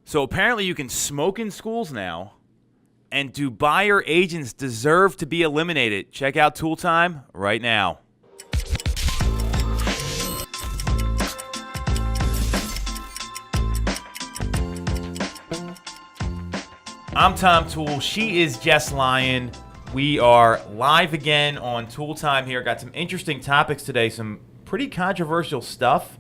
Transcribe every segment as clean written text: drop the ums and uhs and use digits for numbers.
So apparently you can smoke in schools now, and do buyer agents deserve to be eliminated? Check out Toole Time right now. I'm Tom Toole. She is Jess Lion. We are live again on Toole Time here. Got some interesting topics today, some pretty controversial stuff.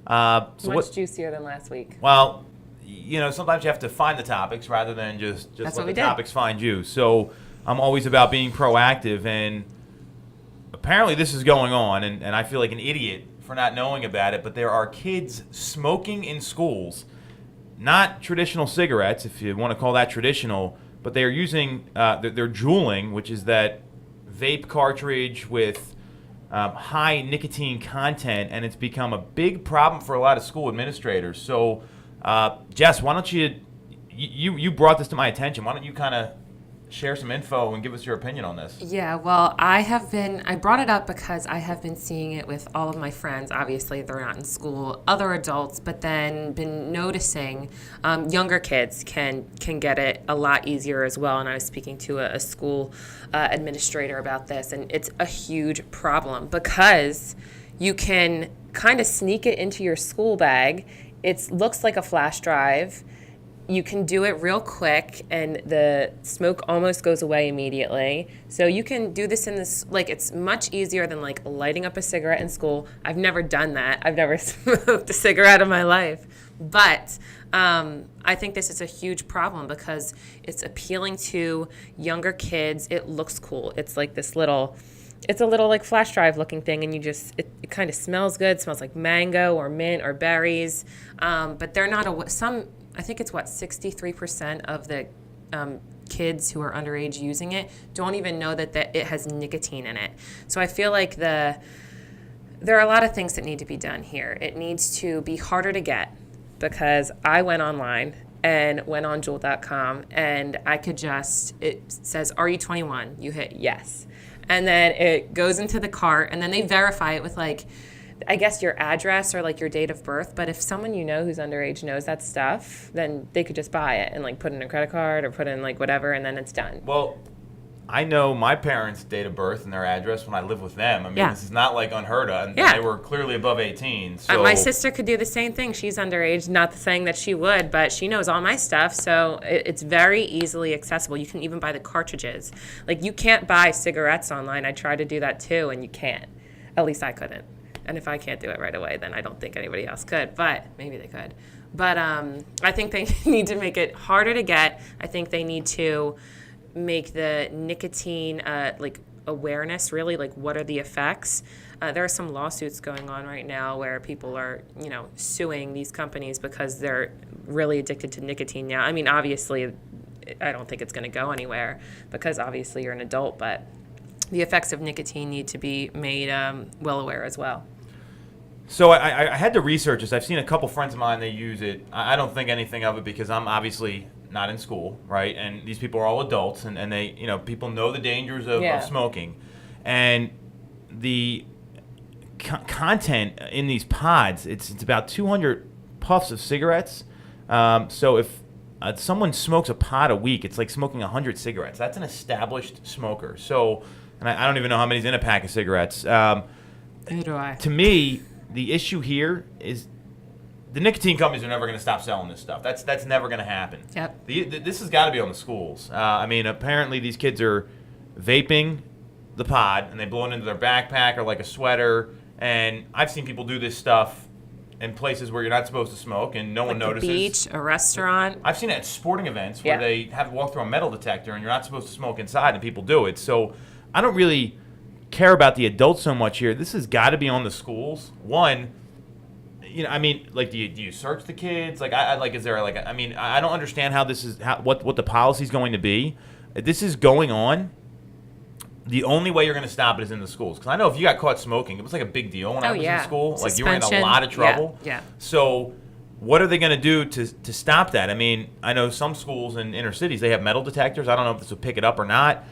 Much juicier than last week. Well, you know, sometimes you have to find the topics rather than just let the topics find you. So I'm always about being proactive, and apparently this is going on, and I feel like an idiot for not knowing about it, but there are kids smoking in schools, not traditional cigarettes, if you want to call that traditional, but they are using, they're Juuling, which is that vape cartridge with high nicotine content, and it's become a big problem for a lot of school administrators. So Jess, why don't you brought this to my attention. Why don't you kind of share some info and give us your opinion on this? Yeah, well, I brought it up because I have been seeing it with all of my friends. Obviously, they're not in school, other adults, but then been noticing younger kids can get it a lot easier as well. And I was speaking to a school administrator about this, and it's a huge problem because you can kind of sneak it into your school bag. It looks like a flash drive. You can do it real quick, and the smoke almost goes away immediately. So you can do this in this, like, it's much easier than, like, lighting up a cigarette in school. I've never done that. I've never smoked a cigarette in my life. But I think this is a huge problem because it's appealing to younger kids. It looks cool. It's like this little... It's a little like flash drive looking thing, and it kind of smells good. It smells like mango or mint or berries. But they're not I think it's 63% of the kids who are underage using it don't even know that it has nicotine in it. So I feel like there are a lot of things that need to be done here. It needs to be harder to get, because I went online and went on Juul.com, and it says, "Are you 21?" You hit yes. And then it goes into the cart, and then they verify it with, like, I guess your address or, like, your date of birth. But if someone you know who's underage knows that stuff, then they could just buy it and, like, put in a credit card or put in, like, whatever, and then it's done. Well, I know my parents' date of birth and their address when I live with them. I mean, This is not, like, unheard of. And they were clearly above 18. So my sister could do the same thing. She's underage, not saying that she would, but she knows all my stuff. So it's very easily accessible. You can even buy the cartridges. Like, you can't buy cigarettes online. I tried to do that too, and you can't. At least I couldn't. And if I can't do it right away, then I don't think anybody else could. But maybe they could. But I think they need to make it harder to get. I think they need to make the nicotine awareness, really, like, what are the effects. There are some lawsuits going on right now where people are, suing these companies because they're really addicted to nicotine now. I mean, obviously, I don't think it's going to go anywhere because obviously you're an adult, but the effects of nicotine need to be made well aware as well. So I had to research this. I've seen a couple friends of mine, they use it. I don't think anything of it because I'm obviously not in school, right? And these people are all adults, and they, people know the dangers of smoking. And the content in these pods, it's about 200 puffs of cigarettes. So if someone smokes a pod a week, it's like smoking 100 cigarettes. That's an established smoker. So, and I don't even know how many's in a pack of cigarettes. Neither do I. To me, the issue here is the nicotine companies are never going to stop selling this stuff. That's never going to happen. Yep. This has got to be on the schools. I mean, apparently these kids are vaping the pod, and they blow it into their backpack or like a sweater. And I've seen people do this stuff in places where you're not supposed to smoke, and no one notices. A beach, a restaurant. I've seen it at sporting events where they have to walk through a metal detector, and you're not supposed to smoke inside, and people do it. So I don't really care about the adults so much here. This has got to be on the schools. One, I mean, like, do you search the kids? Like, is there like, I mean, I don't understand how this is, what the policy is going to be. If this is going on, the only way you're going to stop it is in the schools. Because I know if you got caught smoking, it was like a big deal when I was in school. Suspension. Like, you were in a lot of trouble. Yeah. So what are they going to do to stop that? I mean, I know some schools in inner cities, they have metal detectors. I don't know if this will pick it up or not.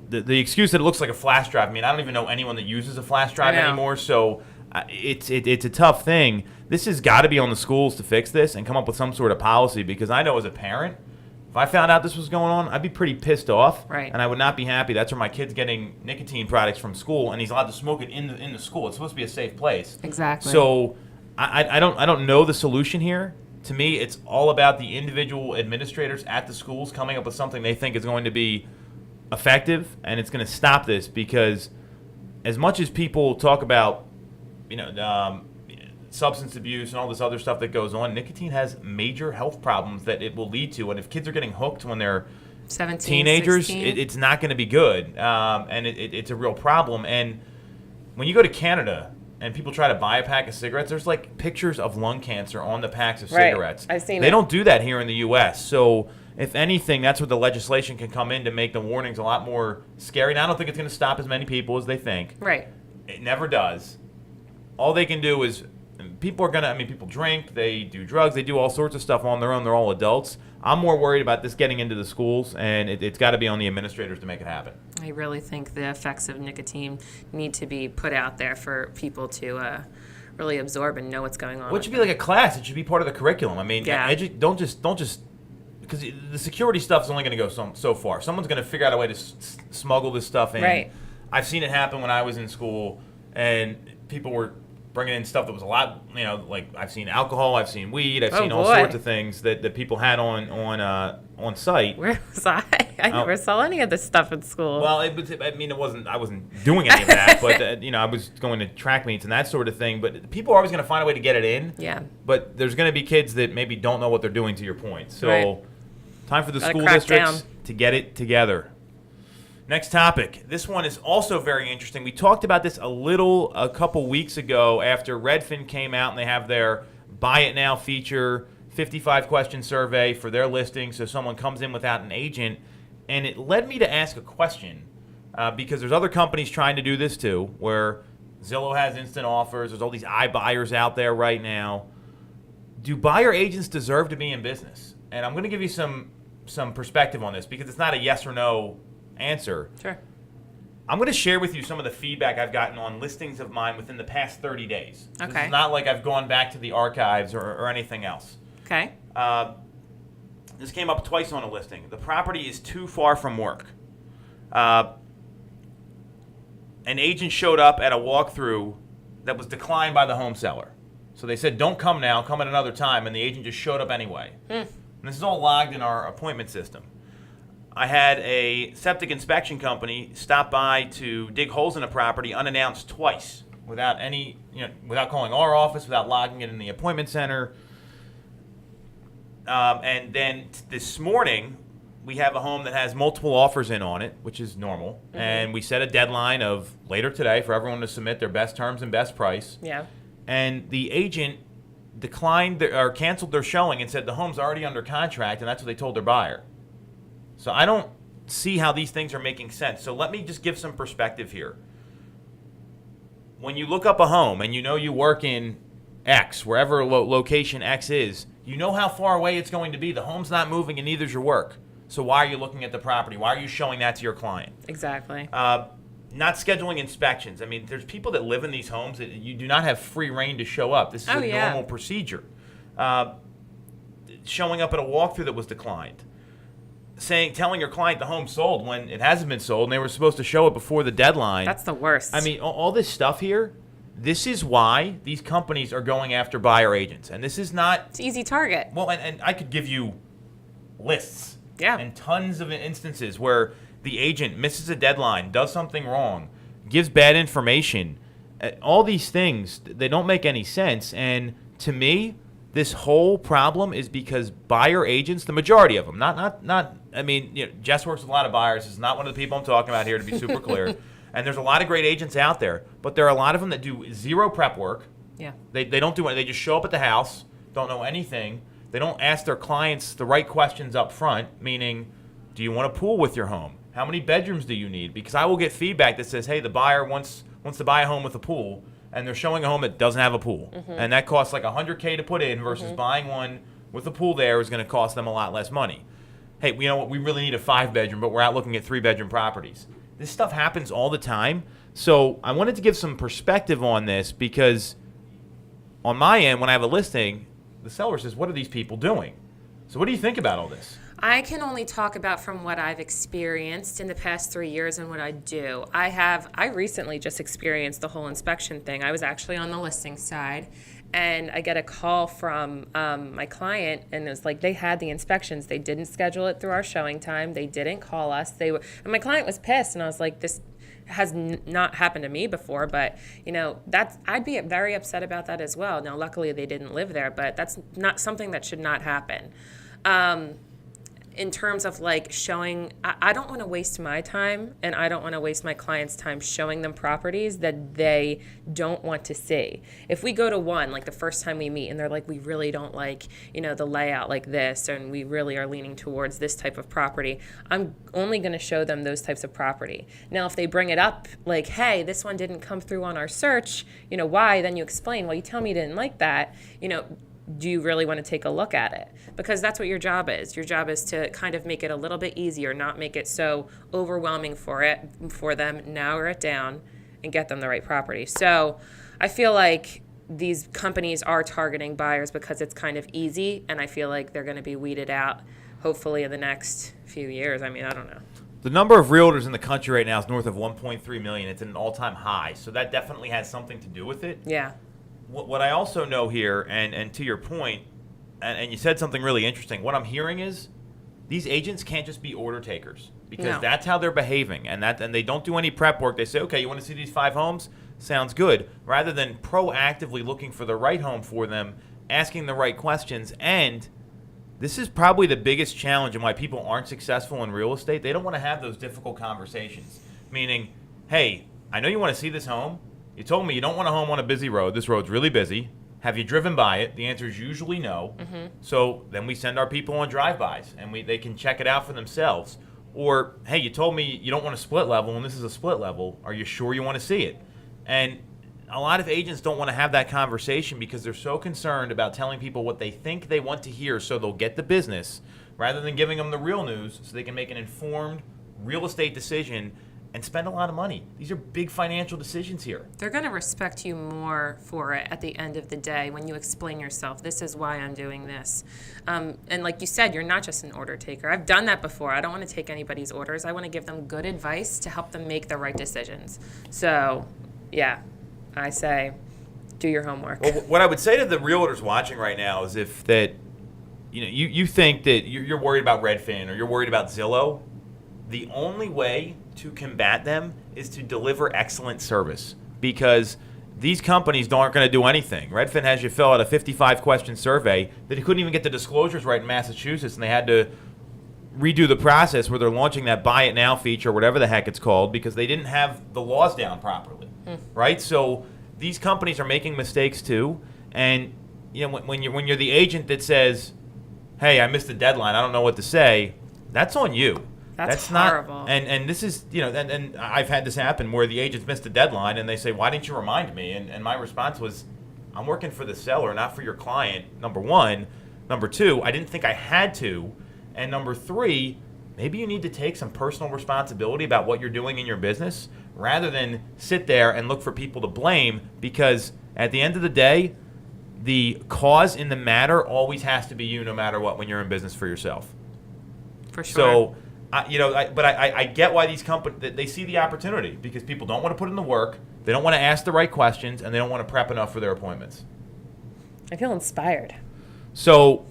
The excuse that it looks like a flash drive, I mean, I don't even know anyone that uses a flash drive anymore. So it's a tough thing. this has got to be on the schools to fix this and come up with some sort of policy, because I know as a parent, if I found out this was going on, I'd be pretty pissed off, right. And I would not be happy. That's where my kid's getting nicotine products from school, and he's allowed to smoke it in the school. It's supposed to be a safe place. Exactly. So I don't know the solution here. To me, it's all about the individual administrators at the schools coming up with something they think is going to be effective, and it's going to stop this, because as much as people talk about, substance abuse and all this other stuff that goes on, nicotine has major health problems that it will lead to. And if kids are getting hooked when they're 17, teenagers, it's not going to be good. And it's a real problem. And when you go to Canada and people try to buy a pack of cigarettes, there's like pictures of lung cancer on the packs of cigarettes. I've seen They don't do that here in the U.S. So if anything, that's where the legislation can come in to make the warnings a lot more scary. And I don't think it's going to stop as many people as they think. Right. It never does. All they can do is, people drink, they do drugs, they do all sorts of stuff on their own. They're all adults. I'm more worried about this getting into the schools, and it's got to be on the administrators to make it happen. I really think the effects of nicotine need to be put out there for people to really absorb and know what's going on. Well, it should be like a class. It should be part of the curriculum. I mean, yeah. Don't just because the security stuff is only going to go so far. Someone's going to figure out a way to smuggle this stuff in. Right. I've seen it happen when I was in school, and people were bringing in stuff that was a lot, like I've seen alcohol, I've seen weed, I've seen all sorts of things that people had on site. Where was I? I never saw any of this stuff in school. Well, I wasn't doing any of that, but I was going to track meets and that sort of thing. But people are always going to find a way to get it in. Yeah. But there's going to be kids that maybe don't know what they're doing, to your point. So, right. Time for the school districts to get it together. Next topic. This one is also very interesting. We talked about this a couple weeks ago after Redfin came out and they have their Buy It Now feature, 55-question survey for their listing, so someone comes in without an agent. And it led me to ask a question, because there's other companies trying to do this too, where Zillow has instant offers. There's all these iBuyers out there right now. Do buyer agents deserve to be in business? And I'm going to give you some perspective on this, because it's not a yes or no answer. Sure. I'm going to share with you some of the feedback I've gotten on listings of mine within the past 30 days. Okay. This is not like I've gone back to the archives or anything else. Okay. This came up twice on a listing. The property is too far from work. An agent showed up at a walkthrough that was declined by the home seller. So they said, don't come now, come at another time, and the agent just showed up anyway. And this is all logged in our appointment system. I had a septic inspection company stop by to dig holes in a property unannounced twice, without calling our office, without logging it in the appointment center. And then this morning, we have a home that has multiple offers in on it, which is normal. Mm-hmm. And we set a deadline of later today for everyone to submit their best terms and best price. Yeah. And the agent declined or canceled their showing and said the home's already under contract, and that's what they told their buyer. So I don't see how these things are making sense. So let me just give some perspective here. When you look up a home and you work in X, wherever location X is, you know how far away it's going to be. The home's not moving and neither's your work. So why are you looking at the property? Why are you showing that to your client? Exactly. Not scheduling inspections. I mean, there's people that live in these homes that you do not have free reign to show up. This is a normal procedure. Showing up at a walkthrough that was declined. Telling your client the home's sold when it hasn't been sold and they were supposed to show it before the deadline. That's the worst. I mean, all this stuff here, this is why these companies are going after buyer agents. And this is not... It's an easy target. Well, and I could give you lists. Yeah. And tons of instances where the agent misses a deadline, does something wrong, gives bad information. All these things, they don't make any sense. And to me, this whole problem is because buyer agents, the majority of them, Jess works with a lot of buyers. This is not one of the people I'm talking about here, to be super clear. And there's a lot of great agents out there, but there are a lot of them that do zero prep work. Yeah. They don't do anything. They just show up at the house, don't know anything. They don't ask their clients the right questions up front, meaning, do you want a pool with your home? How many bedrooms do you need? Because I will get feedback that says, hey, the buyer wants to buy a home with a pool, and they're showing a home that doesn't have a pool. Mm-hmm. And that costs like $100K to put in versus buying one with a pool there is going to cost them a lot less money. Hey, you know what? We really need a 5-bedroom, but we're out looking at 3-bedroom properties. This stuff happens all the time. So I wanted to give some perspective on this because on my end, when I have a listing, the seller says, what are these people doing? So what do you think about all this? I can only talk about from what I've experienced in the past 3 years and what I do. I recently just experienced the whole inspection thing. I was actually on the listing side, and I get a call from my client, and it was like they had the inspections. They didn't schedule it through our showing time. They didn't call us. And my client was pissed, and I was like, this has not happened to me before, but I'd be very upset about that as well. Now, luckily they didn't live there, but that's not something that should not happen. In terms of like showing, I don't want to waste my time, and I don't want to waste my clients' time showing them properties that they don't want to see. If we go to one, like the first time we meet, and they're like, we really don't like, the layout like this, and we really are leaning towards this type of property, I'm only going to show them those types of property. Now, if they bring it up like, hey, this one didn't come through on our search, why? Then you explain, well, you tell me you didn't like that, do you really want to take a look at it? Because that's what your job is. Your job is to kind of make it a little bit easier, not make it so overwhelming for them, narrow it down, and get them the right property. So I feel like these companies are targeting buyers because it's kind of easy, and I feel like they're going to be weeded out hopefully in the next few years. I mean, I don't know. The number of realtors in the country right now is north of 1.3 million. It's at an all-time high, so that definitely has something to do with it. Yeah. What I also know here, and to your point, and you said something really interesting, what I'm hearing is these agents can't just be order takers, because that's how they're behaving, and they don't do any prep work. They say, okay, you want to see these 5 homes? Sounds good. Rather than proactively looking for the right home for them, asking the right questions. And this is probably the biggest challenge and why people aren't successful in real estate. They don't want to have those difficult conversations, meaning, hey, I know you want to see this home. You told me you don't want a home on a busy road. This road's really busy. Have you driven by it? The answer is usually no. Mm-hmm. So then we send our people on drive-bys, and they can check it out for themselves. Or, hey, you told me you don't want a split level, and this is a split level. Are you sure you want to see it? And a lot of agents don't want to have that conversation because they're so concerned about telling people what they think they want to hear so they'll get the business, rather than giving them the real news so they can make an informed real estate decision and spend a lot of money. These are big financial decisions here. They're going to respect you more for it at the end of the day when you explain yourself. This is why I'm doing this. And like you said, you're not just an order taker. I've done that before. I don't want to take anybody's orders. I want to give them good advice to help them make the right decisions. So, yeah, I say do your homework. Well, what I would say to the realtors watching right now is if that, you think that you're worried about Redfin or you're worried about Zillow, the only way to combat them is to deliver excellent service, because these companies aren't going to do anything. Redfin has you fill out a 55-question survey that he couldn't even get the disclosures right in Massachusetts, and they had to redo the process where they're launching that Buy It Now feature, whatever the heck it's called, because they didn't have the laws down properly, right? So these companies are making mistakes too, and when you're the agent that says, "Hey, I missed the deadline. I don't know what to say," that's on you. That's horrible. Not, and this is, and I've had this happen where the agents missed a deadline and they say, why didn't you remind me? And my response was, I'm working for the seller, not for your client, number one. Number two, I didn't think I had to. And number three, maybe you need to take some personal responsibility about what you're doing in your business rather than sit there and look for people to blame, because at the end of the day, the cause in the matter always has to be you no matter what when you're in business for yourself. For sure. So, I get why these companies, they see the opportunity because people don't want to put in the work, they don't want to ask the right questions, and they don't want to prep enough for their appointments. I feel inspired. So,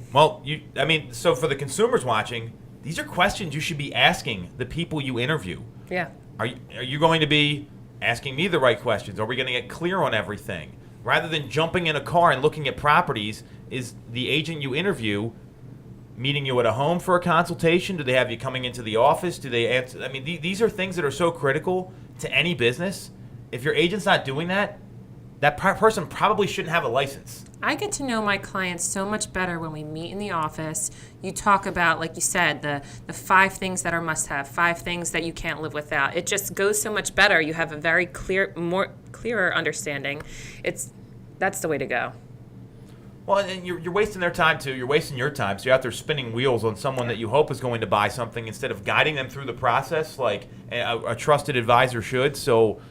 so for the consumers watching, these are questions you should be asking the people you interview. Yeah. Are you going to be asking me the right questions? Are we going to get clear on everything? Rather than jumping in a car and looking at properties, is the agent you interview meeting you at a home for a consultation? Do they have you coming into the office? Do they answer? These are things that are so critical to any business. If your agent's not doing that, that person probably shouldn't have a license. I get to know my clients so much better when we meet in the office. You talk about, like you said, the 5 things that are must-have, 5 things that you can't live without. It just goes so much better. You have a very clearer understanding. That's the way to go. Well, and you're wasting their time too. You're wasting your time. So you're out there spinning wheels on someone that you hope is going to buy something instead of guiding them through the process like a trusted advisor should. So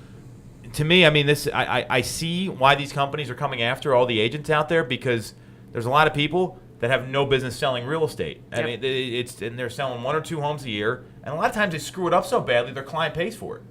to me, I mean, I see why these companies are coming after all the agents out there, because there's a lot of people that have no business selling real estate. I mean, and they're selling 1 or 2 homes a year, and a lot of times they screw it up so badly their client pays for it.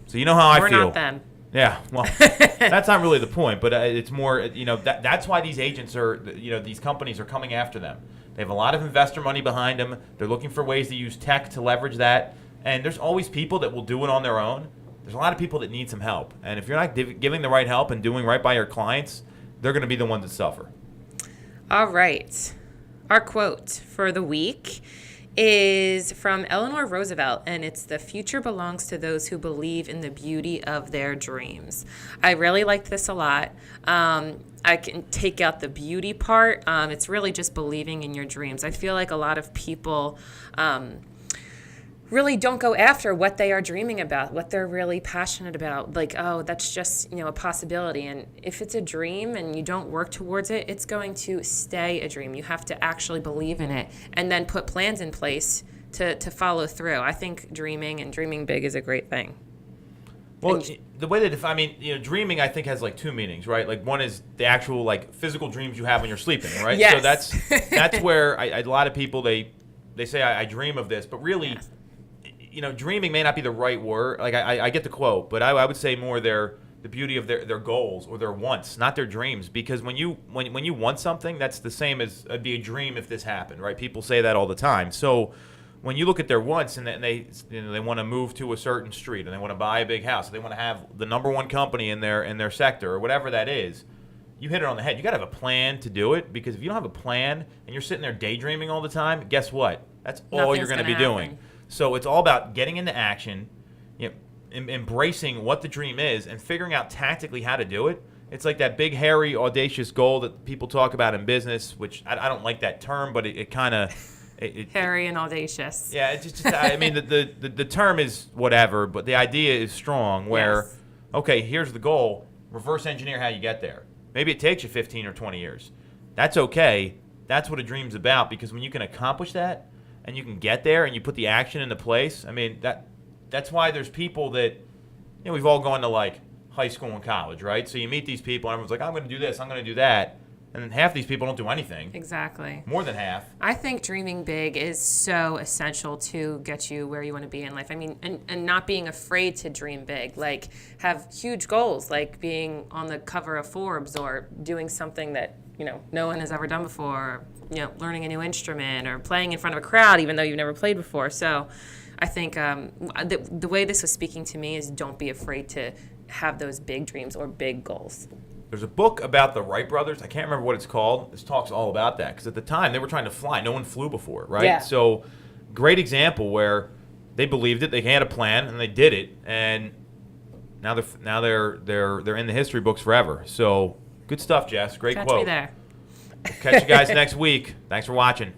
So you know how I feel. We're not them. Yeah, well, that's not really the point, but it's more, that's why these agents are, these companies are coming after them. They have a lot of investor money behind them. They're looking for ways to use tech to leverage that, and there's always people that will do it on their own. There's a lot of people that need some help, and if you're not giving the right help and doing right by your clients, they're going to be the ones that suffer. All right. Our quote for the week is from Eleanor Roosevelt, and it's "The future belongs to those who believe in the beauty of their dreams." I really liked this a lot. I can take out the beauty part. It's really just believing in your dreams. I feel like a lot of people really don't go after what they are dreaming about, what they're really passionate about. Like, oh, that's just, a possibility. And if it's a dream and you don't work towards it, it's going to stay a dream. You have to actually believe in it and then put plans in place to follow through. I think dreaming and dreaming big is a great thing. Well, the way that dreaming, I think, has like 2 meanings, right? Like, one is the actual like physical dreams you have when you're sleeping, right? Yes. So that's where a lot of people, they say I dream of this, but really, dreaming may not be the right word. Like, I get the quote, but I would say more the beauty of their goals or their wants, not their dreams. Because when you want something, that's the same as it'd be a dream if this happened, right? People say that all the time. So when you look at their wants and they want to move to a certain street, and they want to buy a big house, or they want to have the #1 company in their sector, or whatever that is, you hit it on the head. You got to have a plan to do it, because if you don't have a plan and you're sitting there daydreaming all the time, guess what? That's all you're going to be doing. So it's all about getting into action, embracing what the dream is, and figuring out tactically how to do it. It's like that big, hairy, audacious goal that people talk about in business, which I don't like that term, but it kind of... hairy and audacious. Yeah, it's just I mean, the term is whatever, but the idea is strong, where, yes. Okay, here's the goal, reverse engineer how you get there. Maybe it takes you 15 or 20 years. That's okay. That's what a dream's about, because when you can accomplish that, and you can get there, and you put the action into place, I mean, that's why there's people that, we've all gone to like high school and college, right? So you meet these people, and everyone's like, I'm going to do this, I'm going to do that. And then half these people don't do anything. Exactly. More than half. I think dreaming big is so essential to get you where you want to be in life. I mean, and not being afraid to dream big. Like, have huge goals, like being on the cover of Forbes, or doing something that, no one has ever done before, learning a new instrument, or playing in front of a crowd even though you've never played before. So I think the way this was speaking to me is, don't be afraid to have those big dreams or big goals. There's a book about the Wright brothers. I can't remember what it's called. This talks all about that, because at the time they were trying to fly. No one flew before, right? Yeah. So, great example where they believed it, they had a plan, and they did it, and now they're in the history books forever. So, good stuff, Jess. Great quote. Catch me there. Catch you guys next week. Thanks for watching.